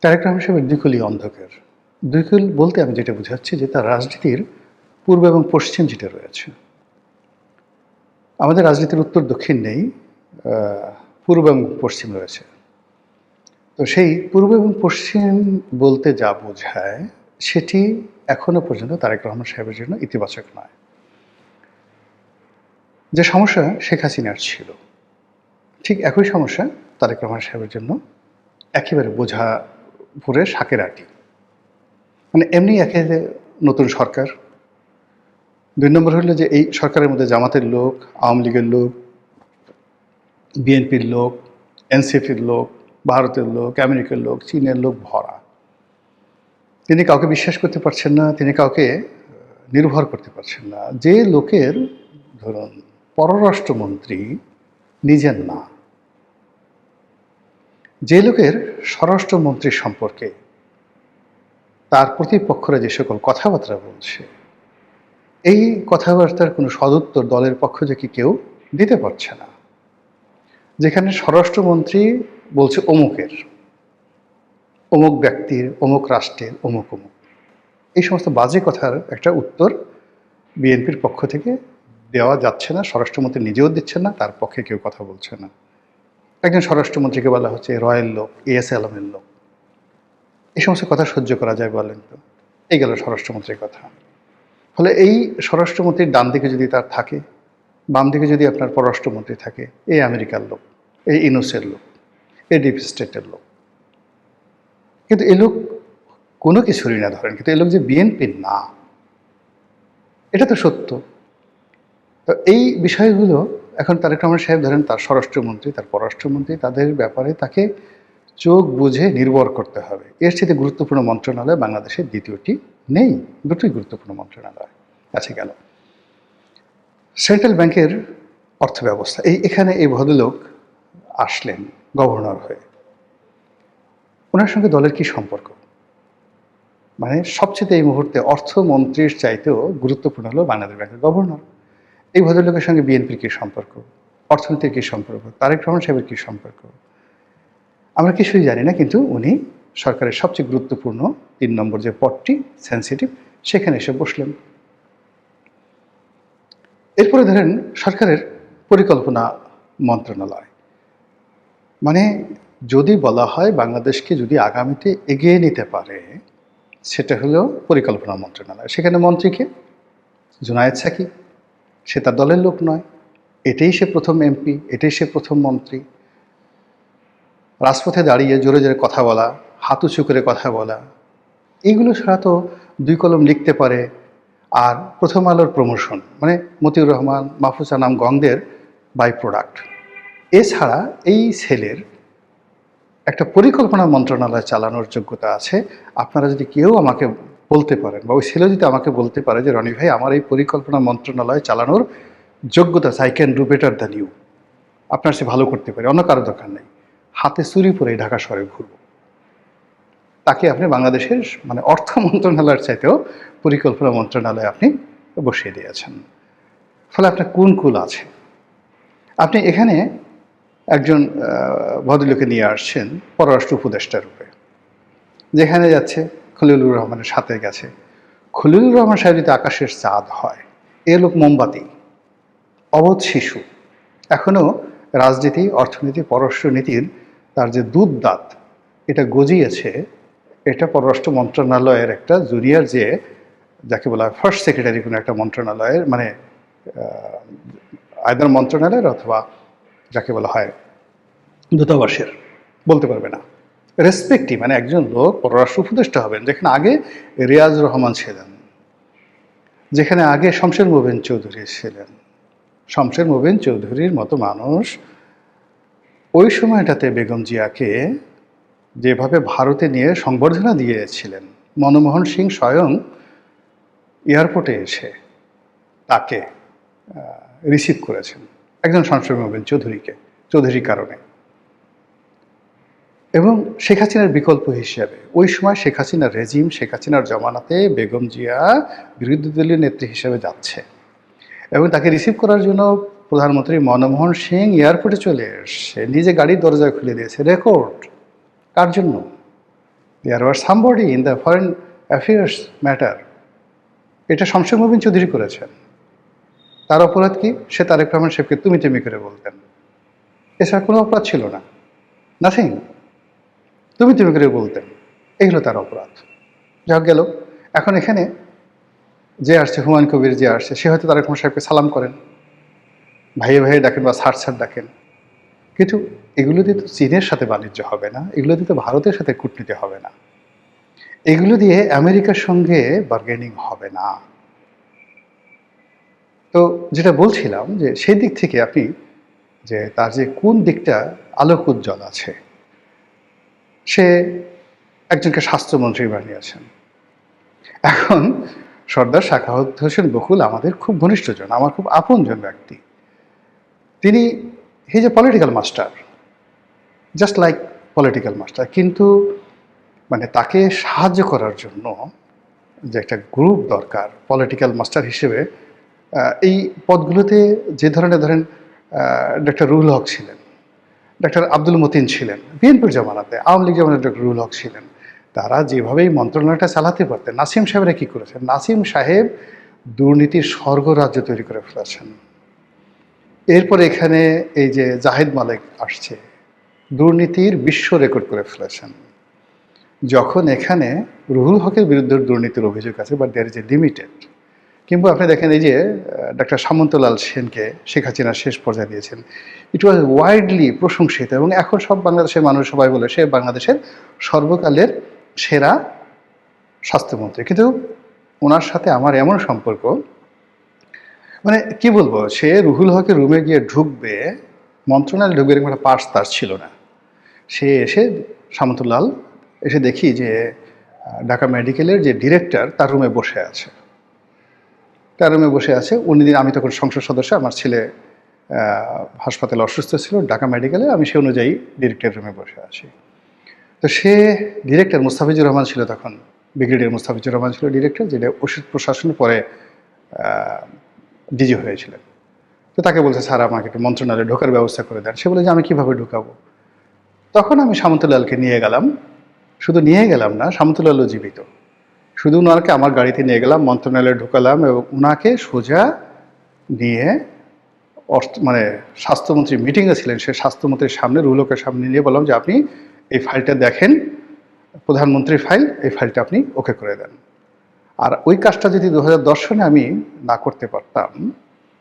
তারেক রহমান সাহেবের দুই অন্ধকার। দুই বলতে আমি যেটা বোঝাচ্ছি যে তার রাজনীতির পূর্ব এবং পশ্চিম যেটা রয়েছে। আমাদের রাজনীতির উত্তর দক্ষিণ নেই, পূর্ব এবং পশ্চিম রয়েছে। তো সেই পূর্ব এবং পশ্চিম বলতে যা বোঝায় সেটি এখনো পর্যন্ত তারেক রহমান সাহেবের জন্য ইতিবাচক নয়। যে সমস্যা শেখ হাসিনার ছিল, ঠিক একই সমস্যা তারেক রহমান সাহেবের জন্য একেবারে বোঝা ভরে শাকের আটি। মানে এমনি একে নতুন সরকার, ২ নম্বর হলো যে এই সরকারের মধ্যে জামাতের লোক, আওয়ামী লীগের লোক, বিএনপির লোক, এনসিপির লোক, ভারতের লোক, আমেরিকার লোক, চীনের লোক ভরা। তিনি কাউকে বিশ্বাস করতে পারছেন না, তিনি কাউকে নির্ভর করতে পারছেন না। যে লোকের ধরুন পররাষ্ট্রমন্ত্রী নিজের না, যে লোকের স্বরাষ্ট্রমন্ত্রী সম্পর্কে তার প্রতিপক্ষরা যে সকল কথাবার্তা বলছে, এই কথাবার্তার কোনো সদুত্তর দলের পক্ষ থেকে কেউ দিতে পারছে না। যেখানে স্বরাষ্ট্রমন্ত্রী বলছে অমুকের, অমুক ব্যক্তির, অমুক রাষ্ট্রের, অমুক অমুক, এই সমস্ত বাজে কথার একটা উত্তর বিএনপির পক্ষ থেকে দেওয়া যাচ্ছে না, স্বরাষ্ট্রমন্ত্রী নিজেও দিচ্ছেন না, তার পক্ষে কেউ কথা বলছে না। একজন স্বরাষ্ট্রমন্ত্রীকে বলা হচ্ছে রয়্যাল লোক, এএস আলমের লোক। এই সমস্ত কথা সহ্য করা যায় বলেন তো? এই গেল স্বরাষ্ট্রমন্ত্রীর কথা। ফলে এই স্বরাষ্ট্রমন্ত্রীর ডান দিকে যদি তার থাকে, বাম দিকে যদি আপনার পররাষ্ট্রমন্ত্রী থাকে, এই আমেরিকার লোক, এই ইউনুসের লোক, এই ডিপ স্টেটের লোক। কিন্তু এ লোক কোনো কিছুরই না ধরেন, কিন্তু এ লোক যে বিএনপির না, এটা তো সত্য। তো এই বিষয়গুলো এখন তারেক রহমান সাহেব ধরেন তার স্বরাষ্ট্রমন্ত্রী, তার পররাষ্ট্রমন্ত্রী, তাদের ব্যাপারে তাকে চোখ বুঝে নির্ভর করতে হবে। এর চেয়ে গুরুত্বপূর্ণ মন্ত্রণালয় বাংলাদেশের দ্বিতীয়টি নেই, দুটোই গুরুত্বপূর্ণ মন্ত্রণালয় আছে। গেল সেন্ট্রাল ব্যাংকের অর্থ ব্যবস্থা, এখানে এই ভদ্রলোক আসলেন গভর্নর হয়ে। ওনার সঙ্গে দলের কি সম্পর্ক? মানে সবচেয়ে এই মুহূর্তে অর্থমন্ত্রীর চাইতেও গুরুত্বপূর্ণ হলো বাংলাদেশ ব্যাংকের গভর্নর। এই ভদ্রলোকের সঙ্গে বিএনপির কী সম্পর্ক, অর্থনীতির কী সম্পর্ক, তারেক রহমান সাহেবের কী সম্পর্ক, আমরা কিছুই জানি না। কিন্তু উনি সরকারের সবচেয়ে গুরুত্বপূর্ণ ৩ নম্বর যে পদটি সেন্সিটিভ, সেখানে এসে বসলেন। এরপরে ধরেন সরকারের পরিকল্পনা মন্ত্রণালয়, মানে যদি বলা হয় বাংলাদেশকে যদি আগামীতে এগিয়ে নিতে পারে, সেটা হলো পরিকল্পনা মন্ত্রণালয়। সেখানে মন্ত্রীকে জুনায়েদ সাকি, সে তার দলের লোক নয়, এটাই সে প্রথম এমপি, এটাই সে প্রথম মন্ত্রী। রাজপথে দাঁড়িয়ে জোরে জোরে কথা বলা, হাত উঁচু করে কথা বলা, এইগুলো ছাড়া তো 2 কলম লিখতে পারে। আর প্রথম আলোর প্রমোশন, মানে মতিউর রহমান, মাহফুজ আনাম গংদের বাই প্রোডাক্ট। এছাড়া এই ছেলের একটা পরিকল্পনা মন্ত্রণালয় চালানোর যোগ্যতা আছে। আপনারা যদি কেউ আমাকে বলতে পারেন, বা ওই ছেলে যদি আমাকে বলতে পারে যে রনি ভাই আমার এই পরিকল্পনা মন্ত্রণালয় চালানোর যোগ্যতা আছে, I can do better than you, আপনার সে ভালো করতে পারে, অন্য কারো দরকার নেই, হাতে চুরি পরে ঢাকা শহরে ঘুরব, তাকে আপনি বাংলাদেশের মানে অর্থ মন্ত্রণালয়ের চাইতেও পরিকল্পনা মন্ত্রণালয়ে আপনি বসিয়ে দিয়েছেন। ফলে আপনার কোন কুল আছে? আপনি এখানে একজন ভদ্রলোকে নিয়ে আসছেন পররাষ্ট্র উপদেষ্টা রূপে, যেখানে যাচ্ছে খলিলুর রহমানের সাথে গেছে। খলিলুর রহমান সাহেব যদি আকাশের চাঁদ হয়, এ লোক মোমবাতি, অবোধ শিশু, এখনও রাজনীতি, অর্থনীতি, পররাষ্ট্রনীতির তার যে দুধ দাঁত এটা গজিয়েছে, এটা পররাষ্ট্র মন্ত্রণালয়ের একটা জুনিয়র, যে যাকে বলা হয় ফার্স্ট সেক্রেটারি কোনো একটা মন্ত্রণালয়ের, মানে আয়দার মন্ত্রণালয়ের অথবা যাকে বলা হয় দূতাবাসের, বলতে পারবে না, রেসপেক্টিভ, মানে একজন লোক পররাষ্ট্র উপদেষ্টা হবেন, যেখানে আগে রিয়াজ রহমান ছিলেন, যেখানে আগে শমশের মোবিন চৌধুরী ছিলেন। শমশের মোবিন চৌধুরীর মতো মানুষ ওই সময়টাতে বেগম জিয়াকে যেভাবে ভারতে নিয়ে সংবর্ধনা দিয়েছিলেন, মনমোহন সিং স্বয়ং এয়ারপোর্টে এসে তাকে রিসিভ করেছেন, একজন শমশের মোবিন চৌধুরীকে, চৌধুরীর কারণে। এবং শেখ হাসিনার বিকল্প হিসেবে ওই সময় শেখ হাসিনার রেজিম, শেখ হাসিনার জমানাতে বেগম জিয়া বিরোধী দলীয় নেত্রী হিসেবে যাচ্ছে, এবং তাকে রিসিভ করার জন্য প্রধানমন্ত্রী মনমোহন সিং এয়ারপোর্টে চলে এসে নিজে গাড়ির দরজা খুলে দিয়েছে। রেকর্ড কার জন্য? There were somebody in the foreign affairs matter, এটা শমশের মোবিন চৌধুরী করেছেন। তার অপরাধ কি? সে তারেক রহমান সাহেবকে তুমি তুমি করে বলতেন, এছাড়া কোনো অপরাধ ছিল না, নাথিং। তুমি তুমি করে বলতেন, এগুলো তার অপরাধ। যা হোক গেল। এখন এখানে যে আসছে, হুমায়ুন কবির যে আসছে, সে হয়তো তারেক রহমান সাহেবকে সালাম করেন, ভাইয়ে ভাইয়ে ডাকেন বা স্যার স্যার ডাকেন, কিন্তু এগুলো দিয়ে তো চীনের সাথে বাণিজ্য হবে না, এগুলো দিয়ে তো ভারতের সাথে কূটনীতি হবে না, এগুলো দিয়ে আমেরিকার সঙ্গে বার্গেনিং হবে না। তো যেটা বলছিলাম যে সেই দিক থেকে আপনি যে তার যে কোন দিকটা আলোক উজ্জ্বল আছে, সে একজনকে স্বাস্থ্যমন্ত্রী বানিয়েছেন। এখন সর্দার সাখাওয়াত হোসেন বকুল আমাদের খুব ঘনিষ্ঠজন, আমার খুব আপনজন ব্যক্তি। তিনি he is a political master, just like political master. কিন্তু মানে তাকে সাহায্য করার জন্য যে একটা গ্রুপ দরকার পলিটিক্যাল মাস্টার হিসেবে, এই পদগুলোতে যে ধরনের ধরেন ডক্টর রুহুল হক ছিলেন, ডক্টর আব্দুল মতিন ছিলেন, বিএনপির জামানাতে, আওয়ামী লীগ জামানাতে ডক্টর রুহুল হক ছিলেন, তারা যেভাবে এই মন্ত্রণালয়টা চালাতে পারতেন। নাসিম সাহেবরা কী করেছেন? নাসিম সাহেব দুর্নীতির স্বর্গরাজ্য তৈরি করে ফেলেছেন। এরপরে এখানে এই যে জাহিদ মালিক আসছে, দুর্নীতির বিশ্ব রেকর্ড করে ফেলেছেন। যখন এখানে রুহুল হকের বিরুদ্ধে দুর্নীতির অভিযোগ আছে, but there is a limited. কিংবা আপনি দেখেন এই যে ডক্টর সামন্তলাল সেনকে শেখ হাসিনা শেষ পর্যায়ে দিয়েছেন, ইট ওয়াজ ওয়াইডলি প্রশংসিত, এবং এখন সব বাংলাদেশের মানুষ সবাই বলে সে বাংলাদেশের সর্বকালের সেরা স্বাস্থ্যমন্ত্রী। কিন্তু ওনার সাথে আমার এমন সম্পর্ক, মানে কি বলবো, সে রুহুল হকের রুমে গিয়ে ঢুকবে, মন্ত্রণালয়ে ঢুকবে, এরকম একটা পার্স তার ছিল না। সে এসে সামন্তলাল এসে দেখি যে ঢাকা মেডিকেলের যে ডিরেক্টর তার রুমে বসে আছে, তার রুমে বসে আছে। উনি দিন, আমি তখন সংসদ সদস্য, আমার ছেলে হাসপাতালে অসুস্থ ছিল ঢাকা মেডিকেলে, আমি সে অনুযায়ী ডিরেক্টর রুমে বসে আছি। তো সে ডিরেক্টর মুস্তাফিজুর রহমান ছিল তখন, ব্রিগেডিয়ার মুস্তাফিজুর রহমান ছিল ডিরেক্টর, যেটা ওষুধ প্রশাসনের পরে ডিজি হয়েছিলেন। তো তাকে বলছে, স্যার আমাকে একটু মন্ত্রণালয়ে ঢোকার ব্যবস্থা করে দেন। সে বলে যে আমি কীভাবে ঢুকাবো? তখন আমি সামন্তলালকে নিয়ে গেলাম, শুধু নিয়ে গেলাম না, সামন্তলালও জীবিত, শুধু ওনাকে আমার গাড়িতে নিয়ে গেলাম, মন্ত্রণালয়ে ঢুকালাম, এবং ওনাকে সোজা নিয়ে মানে স্বাস্থ্যমন্ত্রী মিটিংয়ে ছিলেন, সে স্বাস্থ্যমন্ত্রীর সামনে, রুহুলকের সামনে নিয়ে বললাম যে আপনি এই ফাইলটা দেখেন, প্রধানমন্ত্রীর ফাইল, এই ফাইলটা আপনি ওকে করে দেন। আর ওই কাজটা যদি 2010 সনে আমি না করতে পারতাম,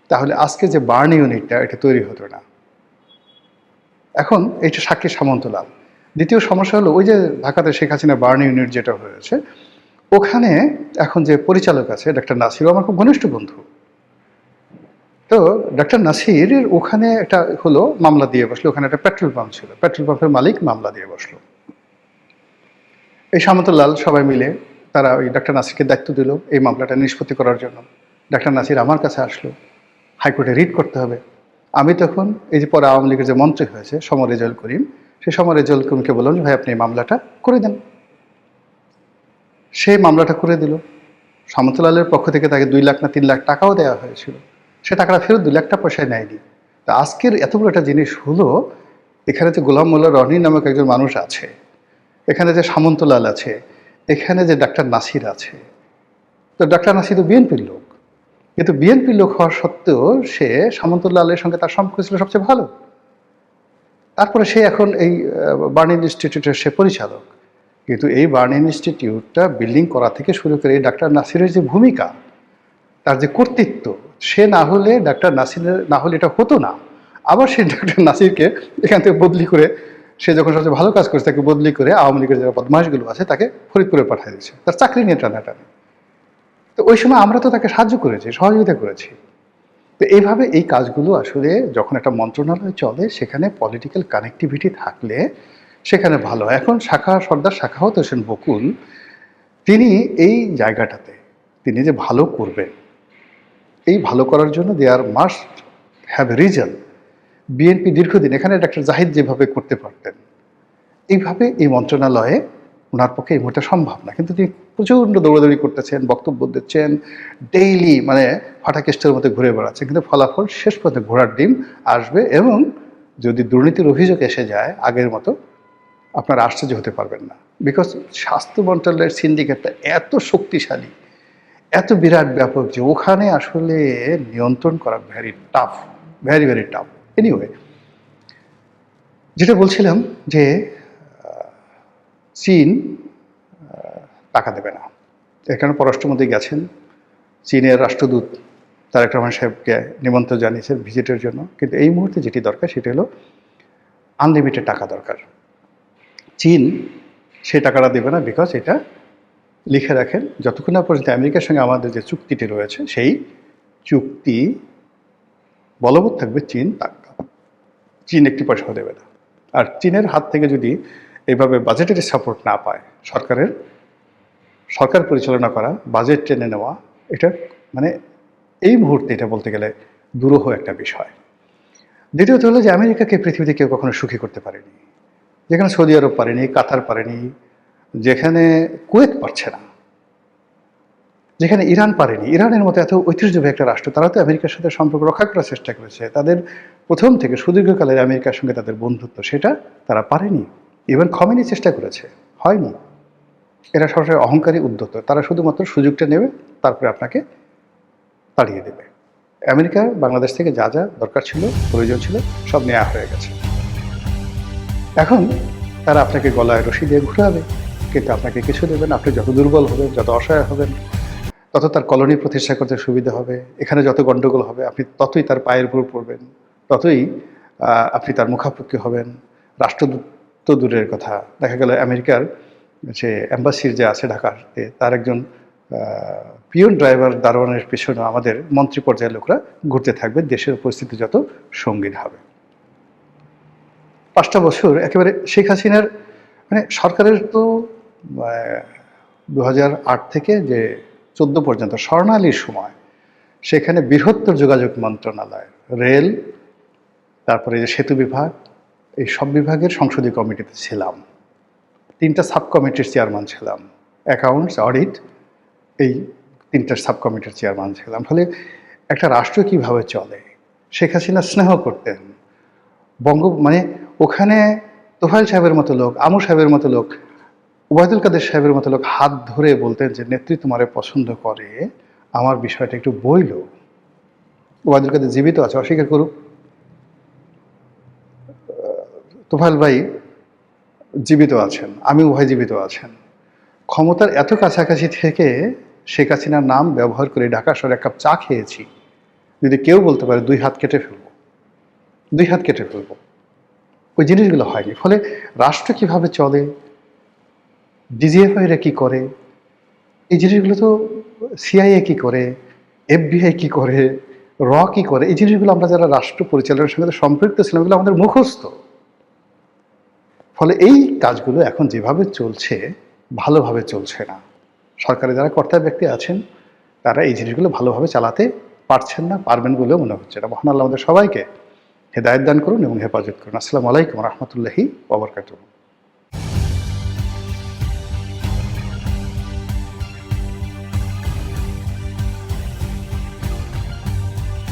তাহলে আজকে যে বার্ন ইউনিটটা এটা তৈরি হতো না। এখন এইটা সাক্ষী সামন্তলাল। দ্বিতীয় সমস্যা হলো, ওই যে ঢাকাতে শেখ হাসিনা বার্ন ইউনিট যেটা হয়েছে, ওখানে এখন যে পরিচালক আছে ডক্টর নাসিরও আমার খুব ঘনিষ্ঠ বন্ধু। তো ডক্টর নাসির ওখানে একটা হলো মামলা দিয়ে বসলো, ওখানে একটা পেট্রোল পাম্প ছিল, পেট্রোল পাম্পের মালিক মামলা দিয়ে বসলো। এই সামন্তলাল সবাই মিলে তারা ওই ডক্টর নাসিরকে দায়িত্ব দিল এই মামলাটা নিষ্পত্তি করার জন্য। ডক্টর নাসির আমার কাছে আসলো, হাইকোর্টে রিট করতে হবে। আমি তখন এই যে পরে আওয়ামী লীগের যে মন্ত্রী হয়েছে সমর রেজাউল করিম, সেই সমর রেজাউল করিমকে বললাম যে ভাই আপনি এই মামলাটা করে দেন। সে মামলাটা করে দিল। সামন্তলালের পক্ষ থেকে তাকে 2 লাখ না 3 লাখ টাকাও দেওয়া হয়েছিল, সে টাকাটা ফেরত 2 লাখ টাকা পয়সায় নেয়নি। তা আজকের এত বড় একটা জিনিস হলো, এখানে যে গোলাম মোল্লা রনি নামক একজন মানুষ আছে, এখানে যে সামন্তলাল আছে, এখানে যে ডাক্তার নাসির আছে। তো ডাক্তার নাসির তো বিএনপির লোক, কিন্তু বিএনপির লোক হওয়া সত্ত্বেও সে সামন্তলালের সঙ্গে তার সম্পর্ক ছিল সবচেয়ে ভালো। তারপরে সে এখন এই বার্ন ইনস্টিটিউটের সে পরিচালক। কিন্তু এই বার্ন ইনস্টিটিউটটা বিল্ডিং করা থেকে শুরু করে এই ডাক্তার নাসিরের যে ভূমিকা, তার যে কর্তৃত্ব, সে না হলে ডাক্তার নাসিরের না হলে এটা হতো না। আবার সেই ডাক্তার নাসিরকে এখান থেকে বদলি করে, সে যখন সবচেয়ে ভালো কাজ করছে তাকে বদলি করে আওয়ামী লীগের যারা বদমাশগুলো আছে তাকে ফরিদপুরে পাঠিয়ে দিচ্ছে, তার চাকরি নিয়ে টানাটানি। তো ওই সময় আমরা তো তাকে সাহায্য করেছি, সহযোগিতা করেছি। তো এইভাবে এই কাজগুলো আসলে যখন একটা মন্ত্রণালয় চলে, সেখানে পলিটিক্যাল কানেক্টিভিটি থাকলে সেখানে ভালো হয়। এখন সর্দার সাখাওয়াত হোসেন বকুল, তিনি এই জায়গাটাতে তিনি যে ভালো করবেন, এই ভালো করার জন্য দে আর মাস্ট হ্যাভ রিজন। বিএনপি দীর্ঘদিন এখানে ডক্টর জাহিদ যেভাবে করতে পারতেন, এইভাবে এই মন্ত্রণালয়ে ওনার পক্ষে এই মুহূর্তে সম্ভব না। কিন্তু তিনি প্রচণ্ড দৌড়াদৌড়ি করতেছেন, বক্তব্য দিচ্ছেন, ডেইলি মানে ফাটাকেস্টের মধ্যে ঘুরে বেড়াচ্ছেন, কিন্তু ফলাফল শেষ পর্যন্ত ঘোড়ার ডিম আসবে। এবং যদি দুর্নীতির অভিযোগ এসে যায় আগের মতো, আপনারা আশ্চর্য হতে পারবেন না। বিকজ স্বাস্থ্য মন্ত্রণালয়ের সিন্ডিকেটটা এত শক্তিশালী, এত বিরাট ব্যাপক যে ওখানে আসলে নিয়ন্ত্রণ করা very tough, very very tough. Anyway, যেটা বলছিলাম যে চীন টাকা দেবে না। এর কারণে পররাষ্ট্রমন্ত্রী গেছেন, চীনের রাষ্ট্রদূত তারেক রহমান সাহেবকে নিমন্ত্রণ জানিয়েছেন ভিজিটের জন্য। কিন্তু এই মুহূর্তে যেটি দরকার সেটি হলো আনলিমিটেড টাকা দরকার। চীন সেই টাকাটা দেবে না, বিকজ এটা লিখে রাখেন যতক্ষণ না পর্যন্ত আমেরিকার সঙ্গে আমাদের যে চুক্তিটি রয়েছে সেই চুক্তি বলবৎ থাকবে, চীন একটি পয়সাও দেবে না। আর চীনের হাত থেকে যদি এইভাবে বাজেটের সাপোর্ট না পায়, সরকার পরিচালনা করা, বাজেট টেনে নেওয়া, এটা মানে এই মুহূর্তে এটা বলতে গেলে দুরূহ একটা বিষয়। দ্বিতীয়ত হলো যে আমেরিকাকে পৃথিবীতে কেউ কখনো সুখী করতে পারেনি। যেখানে সৌদি আরব পারেনি, কাতার পারেনি, যেখানে কুয়েত পারছে না, যেখানে ইরান পারেনি, ইরানের মতো এত ঐতিহ্যবাহী একটা রাষ্ট্র, তারা তো আমেরিকার সাথে সম্পর্ক রক্ষা করার চেষ্টা করেছে। তাদের প্রথম থেকে সুদীর্ঘকালের আমেরিকার সঙ্গে তাদের বন্ধুত্ব, সেটা তারা পারেনি। ইভেন খমেনি চেষ্টা করেছে, হয়নি। এরা সরাসরি অহংকারী, উদ্ধত। তারা শুধুমাত্র সুযোগটা নেবে, তারপরে আপনাকে তাড়িয়ে দেবে। আমেরিকা বাংলাদেশ থেকে যা যা দরকার ছিল, প্রয়োজন ছিল, সব নেওয়া হয়ে গেছে। এখন তারা আপনাকে গলায় রশি দিয়ে ঘুরাবে, কিন্তু আপনাকে কিছু দেবে না। আপনি যত দুর্বল হবেন, যত অসহায় হবেন, তত তার কলোনি প্রতিষ্ঠা করতে সুবিধা হবে। এখানে যত গণ্ডগোল হবে, আপনি ততই তার পায়ের উপর পড়বেন, ততই আপনি তার মুখাপেক্ষি হবেন। রাষ্ট্রদূত তো দূরের কথা, দেখা গেল আমেরিকার যে অ্যাম্বাসির যে আছে ঢাকাতে, তার একজন পিয়ন ড্রাইভার দারোয়ানের পিছনে আমাদের মন্ত্রী পর্যায়ের লোকরা ঘুরতে থাকবে, দেশের পরিস্থিতি যত সঙ্গীন হবে। 5টা বছর একেবারে শেখ হাসিনার মানে সরকারের তো 2008 থেকে যে 14 পর্যন্ত স্বর্ণালীর সময়, সেখানে বৃহত্তর যোগাযোগ মন্ত্রণালয়, রেল, তারপরে যে সেতু বিভাগ, এই সব বিভাগের সংসদীয় কমিটিতে ছিলাম। 3টা সাব কমিটির চেয়ারম্যান ছিলাম, অ্যাকাউন্টস, অডিট, এই 3টা সাব কমিটির চেয়ারম্যান ছিলাম। ফলে একটা রাষ্ট্র কিভাবে চলে, শেখ হাসিনা স্নেহ করতেন। মানে ওখানে তোফায়েল সাহেবের মতো লোক, আমু সাহেবের মতো লোক, ওবায়দুল কাদের সাহেবের মতো লোক হাত ধরে বলতেন যে নেত্রী তোমারে পছন্দ করে, আমার বিষয়টা একটু বইল। ওবায়দুল কাদের জীবিত আছে, অস্বীকার করুক। তোফায়েল ভাই জীবিত আছেন, আমি উভয় জীবিত আছেন। ক্ষমতার এত কাছাকাছি থেকে শেখ হাসিনার নাম ব্যবহার করে ঢাকা শহরে এক কাপ চা খেয়েছি, যদি কেউ বলতে পারে 2 হাত কেটে ফেলবো, 2 হাত কেটে ফেলবো। ওই জিনিসগুলো হয়নি। ফলে রাষ্ট্র কিভাবে চলে, ডিজিএফআইরা কি করে, এই জিনিসগুলো তো সিআইএ কি করে, এফবিআই কি করে, র কি করে, এই জিনিসগুলো আমরা যারা রাষ্ট্র পরিচালনার সঙ্গে সম্পৃক্ত ছিলাম, এগুলো আমাদের মুখস্থ। ফলে এই কাজগুলো এখন যেভাবে চলছে, ভালোভাবে চলছে না। সরকারে যারা কর্তা ব্যক্তি আছেন, তারা এই জিনিসগুলো ভালোভাবে চালাতে পারছেন না, পারবেন বলেও মনে হচ্ছে না। মহান আল্লাহ আমাদের সবাইকে হেদায়েত দান করুন এবং হেফাজত করুন। আসসালামু আলাইকুম রহমতুল্লাহি ওয়া বারাকাতুহু।